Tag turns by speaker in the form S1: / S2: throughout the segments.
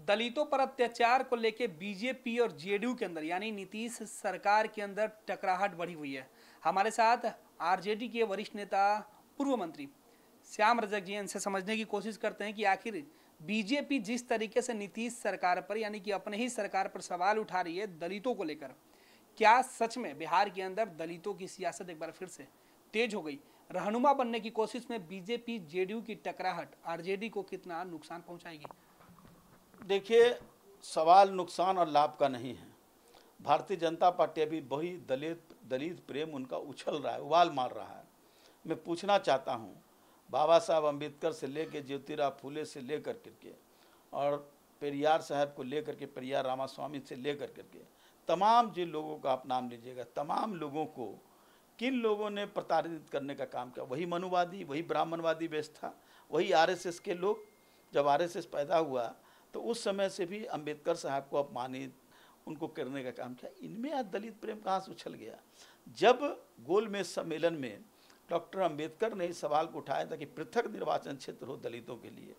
S1: दलितों पर अत्याचार को लेकर बीजेपी और जेडीयू के अंदर यानी नीतीश सरकार के अंदर टकराहट बढ़ी हुई है। हमारे साथ आरजेडी के वरिष्ठ नेता पूर्व मंत्री श्याम रजक जी इनसे समझने की कोशिश करते हैं कि आखिर बीजेपी जिस तरीके से नीतीश सरकार पर यानी कि अपने ही सरकार पर सवाल उठा रही है दलितों को लेकर, क्या सच में बिहार के अंदर दलितों की सियासत एक बार फिर से तेज हो गई? रहनुमा बनने की कोशिश में बीजेपी जेडीयू की टकराहट आरजेडी को कितना नुकसान पहुंचाएगी?
S2: देखिए, सवाल नुकसान और लाभ का नहीं है। भारतीय जनता पार्टी अभी वही दलित दलित प्रेम उनका उछल रहा है, उबाल मार रहा है। मैं पूछना चाहता हूँ, बाबा साहब अम्बेडकर से लेकर ज्योतिराव फूले से लेकर करके और पेरियार साहब को लेकर के पेरियार रामास्वामी से लेकर करके तमाम जिन लोगों का आप नाम लीजिएगा, तमाम लोगों को किन लोगों ने प्रताड़ित करने का काम किया? वही मनुवादी, वही ब्राह्मणवादी व्यवस्था, वही आरएसएस के लोग। जब आरएसएस पैदा हुआ तो उस समय से भी अंबेडकर साहब को अपमानित, उनको करने का काम किया। इनमें आज दलित प्रेम कहाँ से उछल गया? जब गोलमेज सम्मेलन में डॉक्टर अंबेडकर ने इस सवाल को उठाया था कि पृथक निर्वाचन क्षेत्र हो दलितों के लिए,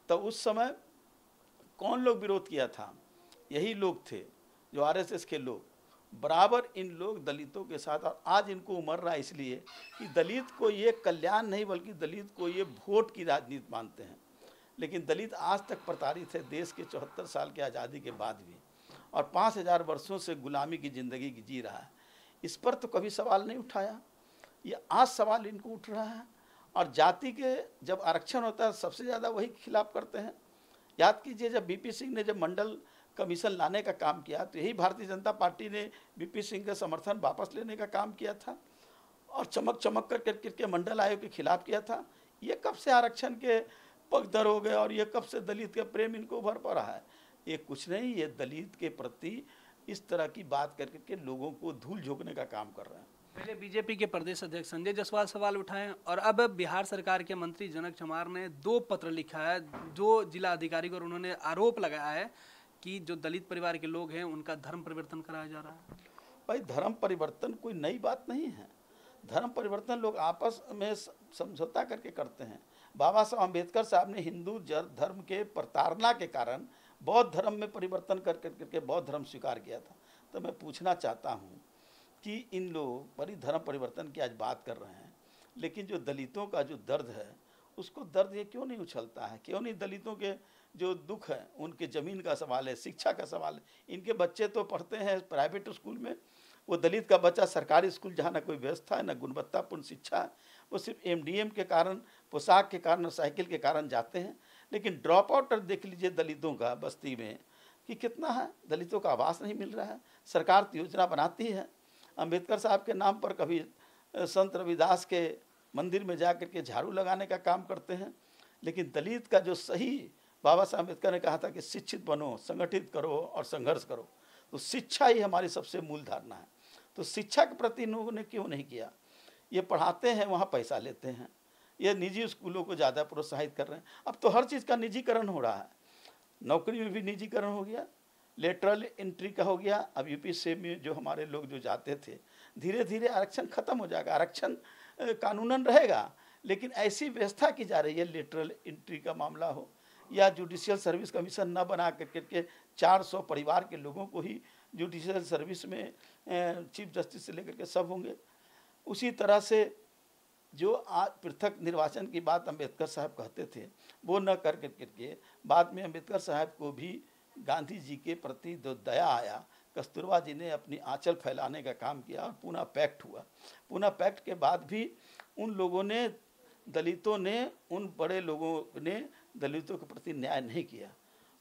S2: तो उस समय कौन लोग विरोध किया था? यही लोग थे जो आरएसएस के लोग। बराबर इन लोग दलितों के साथ, और आज इनको उमर रहा है इसलिए कि दलित को ये कल्याण नहीं बल्कि दलित को ये वोट की राजनीति मानते हैं। लेकिन दलित आज तक प्रताड़ित है, देश के 74 साल की आज़ादी के बाद भी, और 5000 वर्षों से गुलामी की ज़िंदगी जी रहा है। इस पर तो कभी सवाल नहीं उठाया, ये आज सवाल इनको उठ रहा है। और जाति के जब आरक्षण होता है सबसे ज़्यादा वही खिलाफ करते हैं। याद कीजिए, जब बीपी सिंह ने जब मंडल कमीशन लाने का काम किया तो यही भारतीय जनता पार्टी ने बीपी सिंह का समर्थन वापस लेने का काम किया था और चमक चमक करके मंडल आयोग के खिलाफ किया था। ये कब से आरक्षण के पगदर हो गए और ये कब से दलित का प्रेम इनको उभर पड़ा है? ये कुछ नहीं, ये दलित के प्रति इस तरह की बात करके लोगों को धूल झोंकने का काम कर रहे हैं।
S1: पहले बीजेपी के प्रदेश अध्यक्ष संजय जायसवाल सवाल उठाए और अब बिहार सरकार के मंत्री जनक चमार ने 2 पत्र लिखा है जो जिला अधिकारी को, और उन्होंने आरोप लगाया है कि जो दलित परिवार के लोग हैं उनका धर्म परिवर्तन कराया जा रहा है।
S2: भाई, धर्म परिवर्तन कोई नई बात नहीं है। धर्म परिवर्तन लोग आपस में समझौता करके करते हैं। बाबा साहब अम्बेडकर साहब ने हिंदू धर्म के प्रताड़ना के कारण बौद्ध धर्म में परिवर्तन करके बौद्ध धर्म स्वीकार किया था। तो मैं पूछना चाहता हूँ कि इन लोग बड़ी धर्म परिवर्तन की आज बात कर रहे हैं, लेकिन जो दलितों का जो दर्द है उसको दर्द ये क्यों नहीं उछलता है? क्यों नहीं दलितों के जो दुख है, उनके ज़मीन का सवाल है, शिक्षा का सवाल है। इनके बच्चे तो पढ़ते हैं प्राइवेट स्कूल में, वो दलित का बच्चा सरकारी स्कूल जहाँ ना कोई व्यवस्था है, ना गुणवत्तापूर्ण शिक्षा है, वो सिर्फ एमडीएम के कारण, पोशाक के कारण, साइकिल के कारण जाते हैं। लेकिन ड्रॉप आउट देख लीजिए दलितों का बस्ती में कि कितना है। दलितों का आवास नहीं मिल रहा है। सरकार तो योजना बनाती है, अंबेडकर साहब के नाम पर कभी संत रविदास के मंदिर में जा करके झाड़ू लगाने का काम करते हैं, लेकिन दलित का जो सही, बाबा साहब अम्बेडकर ने कहा था कि शिक्षित बनो, संगठित करो और संघर्ष करो, तो शिक्षा ही हमारी सबसे मूल धारणा है। तो शिक्षा के प्रति इन लोगों ने क्यों नहीं किया? ये पढ़ाते हैं, वहाँ पैसा लेते हैं, ये निजी स्कूलों को ज़्यादा प्रोत्साहित कर रहे हैं। अब तो हर चीज़ का निजीकरण हो रहा है, नौकरी में भी निजीकरण हो गया, लेटरल एंट्री का हो गया। अब यूपीएससी में जो हमारे लोग जो जाते थे, धीरे धीरे आरक्षण खत्म हो जाएगा। आरक्षण कानूनन रहेगा, लेकिन ऐसी व्यवस्था की जा रही है, लेटरल एंट्री का मामला हो या जुडिशियल सर्विस कमीशन न बना करके 400 परिवार के लोगों को ही जुडिशियल सर्विस में चीफ जस्टिस से लेकर के सब होंगे। उसी तरह से जो आज पृथक निर्वाचन की बात अंबेडकर साहब कहते थे, वो न कर करके बाद में अंबेडकर साहब को भी गांधी जी के प्रति जो दया आया, कस्तूरबा जी ने अपनी आंचल फैलाने का काम किया और पूना पैक्ट हुआ। पूना पैक्ट के बाद भी उन लोगों ने, दलितों ने, उन बड़े लोगों ने दलितों के प्रति न्याय नहीं किया,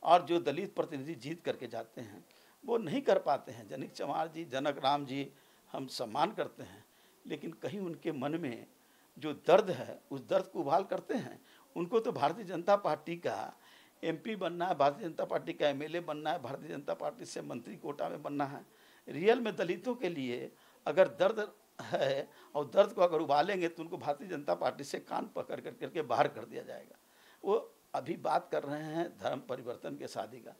S2: और जो दलित प्रतिनिधि जीत करके जाते हैं वो नहीं कर पाते हैं। जनक चमार जी, जनक राम जी हम सम्मान करते हैं, लेकिन कहीं उनके मन में जो दर्द है उस दर्द को उभाल करते हैं। उनको तो भारतीय जनता पार्टी का एमपी बनना है, भारतीय जनता पार्टी का एमएलए बनना है, भारतीय जनता पार्टी से मंत्री कोटा में बनना है। रियल में दलितों के लिए अगर दर्द है और दर्द को अगर उबालेंगे तो उनको भारतीय जनता पार्टी से कान पकड़ करके बाहर कर दिया जाएगा। वो अभी बात कर रहे हैं धर्म परिवर्तन के शादी का।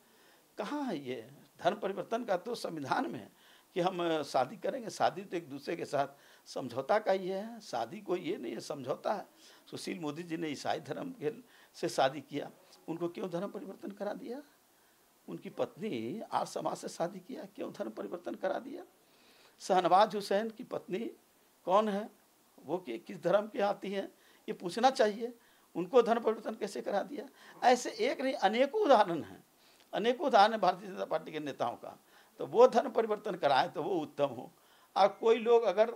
S2: कहाँ है ये धर्म परिवर्तन का? तो संविधान में है कि हम शादी करेंगे। शादी तो एक दूसरे के साथ समझौता का ही है, शादी कोई ये नहीं है, समझौता है। सुशील मोदी जी ने ईसाई धर्म के से शादी किया, उनको क्यों धर्म परिवर्तन करा दिया? उनकी पत्नी आर्य समाज से शादी किया, क्यों धर्म परिवर्तन करा दिया? शहनवाज हुसैन की पत्नी कौन है, वो किस धर्म की आती है, ये पूछना चाहिए। उनको धर्म परिवर्तन कैसे करा दिया? ऐसे एक नहीं अनेकों उदाहरण हैं, अनेकों उदाहरण है भारतीय जनता पार्टी के नेताओं का। तो वो धर्म परिवर्तन कराएं तो वो उत्तम हो। और कोई लोग अगर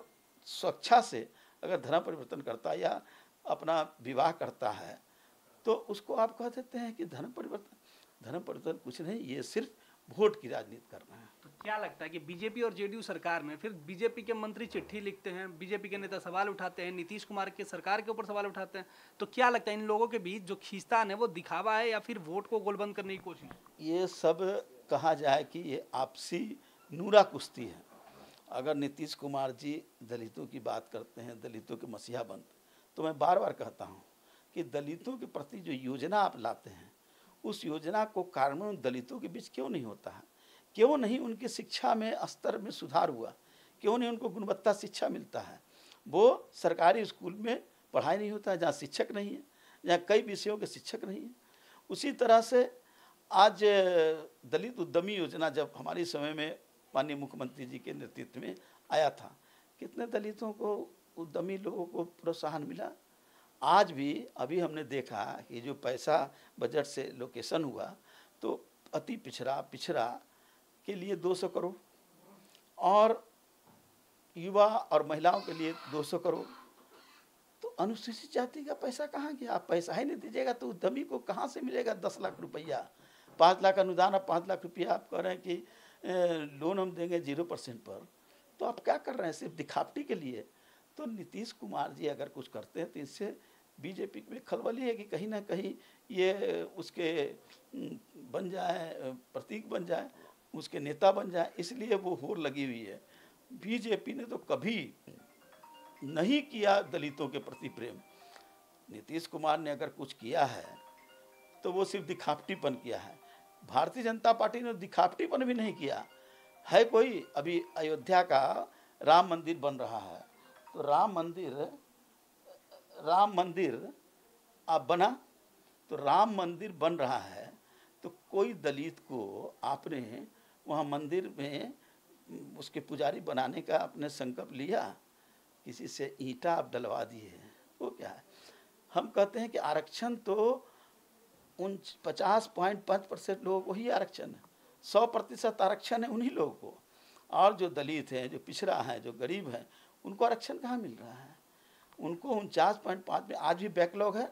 S2: स्वेच्छा से अगर धर्म परिवर्तन करता है या अपना विवाह करता है तो उसको आप कह देते हैं कि धर्म परिवर्तन। धर्म परिवर्तन कुछ नहीं, ये सिर्फ वोट की राजनीति करना है।
S1: तो क्या लगता है कि बीजेपी और जेडीयू सरकार में फिर बीजेपी के मंत्री चिट्ठी लिखते हैं, बीजेपी के नेता सवाल उठाते हैं, नीतीश कुमार के सरकार के ऊपर सवाल उठाते हैं, तो क्या लगता है इन लोगों के बीच जो खींचतान है वो दिखावा है या फिर वोट को गोलबंद करने की कोशिश?
S2: ये सब कहा जाए कि ये आपसी नूरा कुश्ती है। अगर नीतीश कुमार जी दलितों की बात करते हैं, दलितों के मसीहा बंद, तो मैं बार बार कहता हूँ कि दलितों के प्रति जो योजना आप लाते हैं उस योजना को कार्यान्वयन दलितों के बीच क्यों नहीं होता है? क्यों नहीं उनकी शिक्षा में स्तर में सुधार हुआ? क्यों नहीं उनको गुणवत्ता शिक्षा मिलता है? वो सरकारी स्कूल में पढ़ाई नहीं होता है जहाँ शिक्षक नहीं है, जहाँ कई विषयों के शिक्षक नहीं है। उसी तरह से आज दलित उद्यमी योजना जब हमारे समय में माननीय मुख्यमंत्री जी के नेतृत्व में आया था, कितने दलितों को, उद्यमी लोगों को प्रोत्साहन मिला। आज भी अभी हमने देखा कि जो पैसा बजट से लोकेशन हुआ तो अति पिछड़ा के लिए 200 करोड़ और युवा और महिलाओं के लिए 200 करोड़। तो अनुसूचित जाति का पैसा कहाँ गया? आप पैसा ही नहीं दीजिएगा तो उद्यमी को कहाँ से मिलेगा 10 लाख रुपया? 5 लाख अनुदान और 5 लाख रुपया आप कह रहे हैं कि लोन हम देंगे 0% पर, तो आप क्या कर रहे हैं? सिर्फ दिखावटी के लिए। तो नीतीश कुमार जी अगर कुछ करते हैं तो इससे बीजेपी में खलबली है कि कहीं ना कहीं ये उसके बन जाए, प्रतीक बन जाए, उसके नेता बन जाए, इसलिए वो होड़ लगी हुई है। बीजेपी ने तो कभी नहीं किया दलितों के प्रति प्रेम। नीतीश कुमार ने अगर कुछ किया है तो वो सिर्फ दिखावटीपन किया है। भारतीय जनता पार्टी ने दिखावटीपन भी नहीं किया है। कोई अभी अयोध्या का राम मंदिर बन रहा है, तो राम मंदिर अब बना, तो राम मंदिर बन रहा है तो कोई दलित को आपने वहाँ मंदिर में उसके पुजारी बनाने का आपने संकल्प लिया? किसी से ईंटा आप डलवा दिए, वो क्या है? हम कहते हैं कि आरक्षण तो उन 50.5% लोगों को ही आरक्षण है, 100% आरक्षण है उन्हीं लोगों को। और जो दलित हैं, जो पिछड़ा हैं, जो गरीब हैं, उनको आरक्षण कहाँ मिल रहा है? उनको 49.5 में आज भी बैकलॉग है,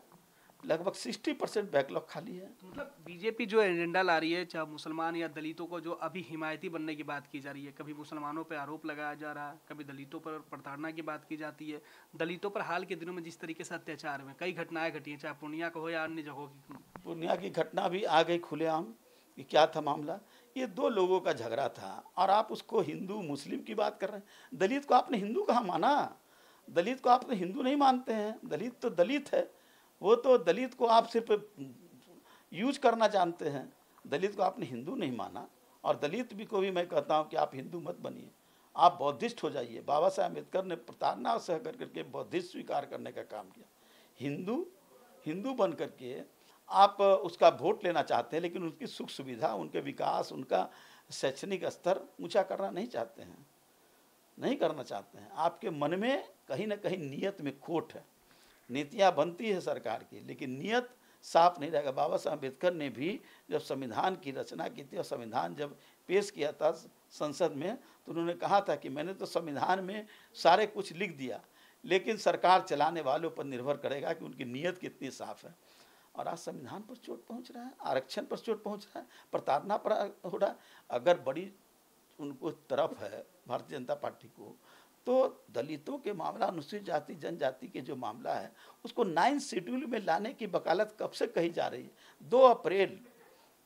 S2: लगभग 60% बैकलॉग खाली है।
S1: तो मतलब बीजेपी जो एजेंडा ला रही है, चाहे मुसलमान या दलितों को जो अभी हिमायती बनने की बात की जा रही है, कभी मुसलमानों पर आरोप लगाया जा रहा है, कभी दलितों पर प्रताड़ना की बात की जाती है। दलितों पर हाल के दिनों में जिस तरीके से अत्याचार में कई घटनाएं घटी हैं, चाहे पूर्णिया का हो या अन्य जगहों की।
S2: पूर्णिया की घटना भी आ गई खुलेआम कि क्या था मामला। ये 2 लोगों का झगड़ा था और आप उसको हिंदू मुस्लिम की बात कर रहे हैं। दलित को आपने हिंदू कहाँ माना? दलित को आपने हिंदू नहीं मानते हैं। दलित तो दलित है, वो तो दलित को आप सिर्फ यूज करना जानते हैं। दलित को आपने हिंदू नहीं माना। और दलित भी को भी मैं कहता हूँ कि आप हिंदू मत बनिए, आप बौद्धिस्ट हो जाइए। बाबा साहब अम्बेडकर ने प्रताड़ना सह करके बौद्धिस्ट स्वीकार करने का काम किया। हिंदू बन करके आप उसका वोट लेना चाहते हैं, लेकिन उनकी सुख सुविधा, उनके विकास, उनका शैक्षणिक स्तर ऊंचा करना नहीं चाहते हैं, नहीं करना चाहते हैं। आपके मन में कहीं ना कहीं नीयत में खोट है। नीतियाँ बनती है सरकार की, लेकिन नीयत साफ नहीं रहेगा। बाबा साहब अम्बेडकर ने भी जब संविधान की रचना की थी और संविधान जब पेश किया था संसद में, तो उन्होंने कहा था कि मैंने तो संविधान में सारे कुछ लिख दिया, लेकिन सरकार चलाने वालों पर निर्भर करेगा कि उनकी नीयत कितनी साफ है। और आज संविधान पर चोट पहुंच रहा है, आरक्षण पर चोट पहुंच रहा है, प्रताड़ना पर हो रहा है। अगर बड़ी उनको तरफ है भारतीय जनता पार्टी को, तो दलितों के मामला, अनुसूचित जाति जनजाति के जो मामला है उसको 9 शेड्यूल में लाने की वकालत कब से कही जा रही है? 2 अप्रैल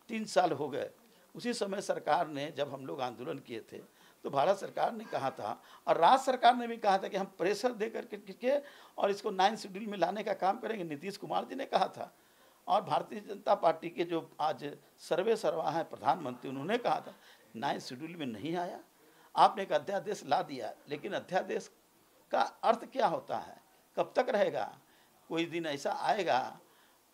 S2: 3 साल हो गए। उसी समय सरकार ने, जब हम लोग आंदोलन किए थे, तो भारत सरकार ने कहा था और राज्य सरकार ने भी कहा था कि हम प्रेशर दे करके और इसको 9 शेड्यूल में लाने का काम करेंगे। नीतीश कुमार जी ने कहा था। और भारतीय जनता पार्टी के जो आज सर्वे सर्वा हैं प्रधानमंत्री, उन्होंने कहा था 9 शेड्यूल में नहीं आया। आपने एक अध्यादेश ला दिया, लेकिन अध्यादेश का अर्थ क्या होता है? कब तक रहेगा? कोई दिन ऐसा आएगा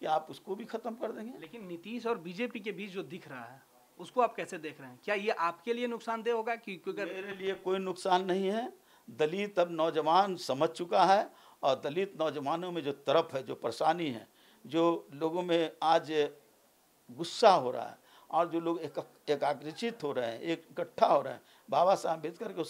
S2: कि आप उसको भी खत्म कर देंगे।
S1: लेकिन नीतीश और बीजेपी के बीच जो दिख रहा है उसको आप कैसे देख रहे हैं? क्या ये आपके लिए नुकसानदेह होगा कि क्योंकि
S2: मेरे लिए कोई नुकसान नहीं है। दलित अब नौजवान समझ चुका है और दलित नौजवानों में जो तरफ है, जो परेशानी है, जो लोगों में आज गुस्सा हो रहा है और जो लोग एकाग्रचित हो रहे हैं, एक इकट्ठा हो रहे हैं बाबा साहब अम्बेडकर के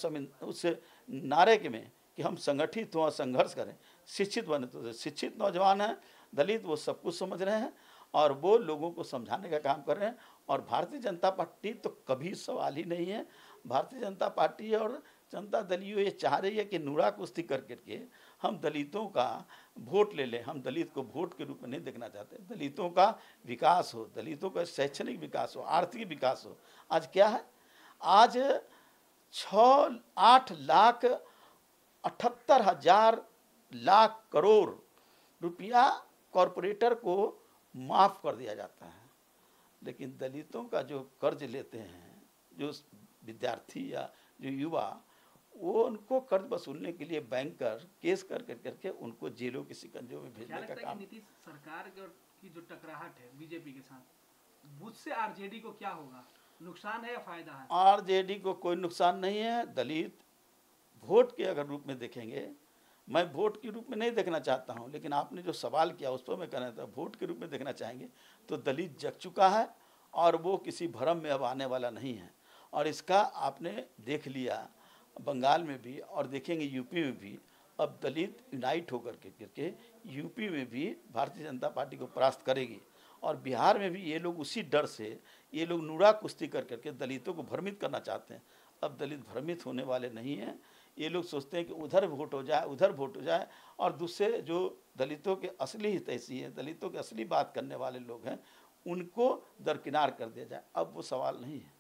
S2: उस नारे के में कि हम संगठित हों और संघर्ष करें, शिक्षित बने, तो शिक्षित नौजवान हैं दलित, वो सब कुछ समझ रहे हैं और वो लोगों को समझाने का काम कर रहे हैं। और भारतीय जनता पार्टी तो कभी सवाल ही नहीं है। भारतीय जनता पार्टी और जनता दल ये चाह रही है कि नूरा कुश्ती कर करके हम दलितों का वोट ले लें। हम दलित को वोट के रूप में नहीं देखना चाहते। दलितों का विकास हो, दलितों का शैक्षणिक विकास हो, आर्थिक विकास हो। आज क्या है, आज 8 लाख 78,000 लाख करोड़ रुपया कॉरपोरेटर को माफ़ कर दिया जाता है, लेकिन दलितों का जो कर्ज लेते हैं, जो विद्यार्थी या जो युवा, वो उनको कर्ज वसूलने के लिए बैंकर केस कर करके उनको जेलों के शिकंजों में भेजने का काम।
S1: नीतीश सरकार की जो टकराहट है बीजेपी के साथ, उससे आरजेडी को क्या होगा? नुकसान है या फायदा है?
S2: आरजेडी को कोई नुकसान नहीं है। दलित वोट के अगर रूप में देखेंगे, मैं वोट के रूप में नहीं देखना चाहता हूं, लेकिन आपने जो सवाल किया उस पर मैं कहना था, वोट के रूप में देखना चाहेंगे तो दलित जग चुका है और वो किसी भ्रम में अब आने वाला नहीं है। और इसका आपने देख लिया बंगाल में भी और देखेंगे यूपी में भी। अब दलित यूनाइट होकर के यूपी में भी भारतीय जनता पार्टी को परास्त करेगी और बिहार में भी ये लोग उसी डर से ये लोग नूरा कुश्ती कर करके दलितों को भ्रमित करना चाहते हैं। अब दलित भ्रमित होने वाले नहीं हैं। ये लोग सोचते हैं कि उधर वोट हो जाए, उधर वोट हो जाए, और दूसरे जो दलितों के असली हितैषी हैं, दलितों की असली बात करने वाले लोग हैं, उनको दरकिनार कर दिया जाए। अब वो सवाल नहीं है।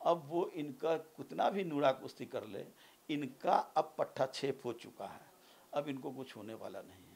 S2: अब वो इनका कितना भी नूरा कुश्ती कर ले, इनका अब पट्टा छेप हो चुका है। अब इनको कुछ होने वाला नहीं है।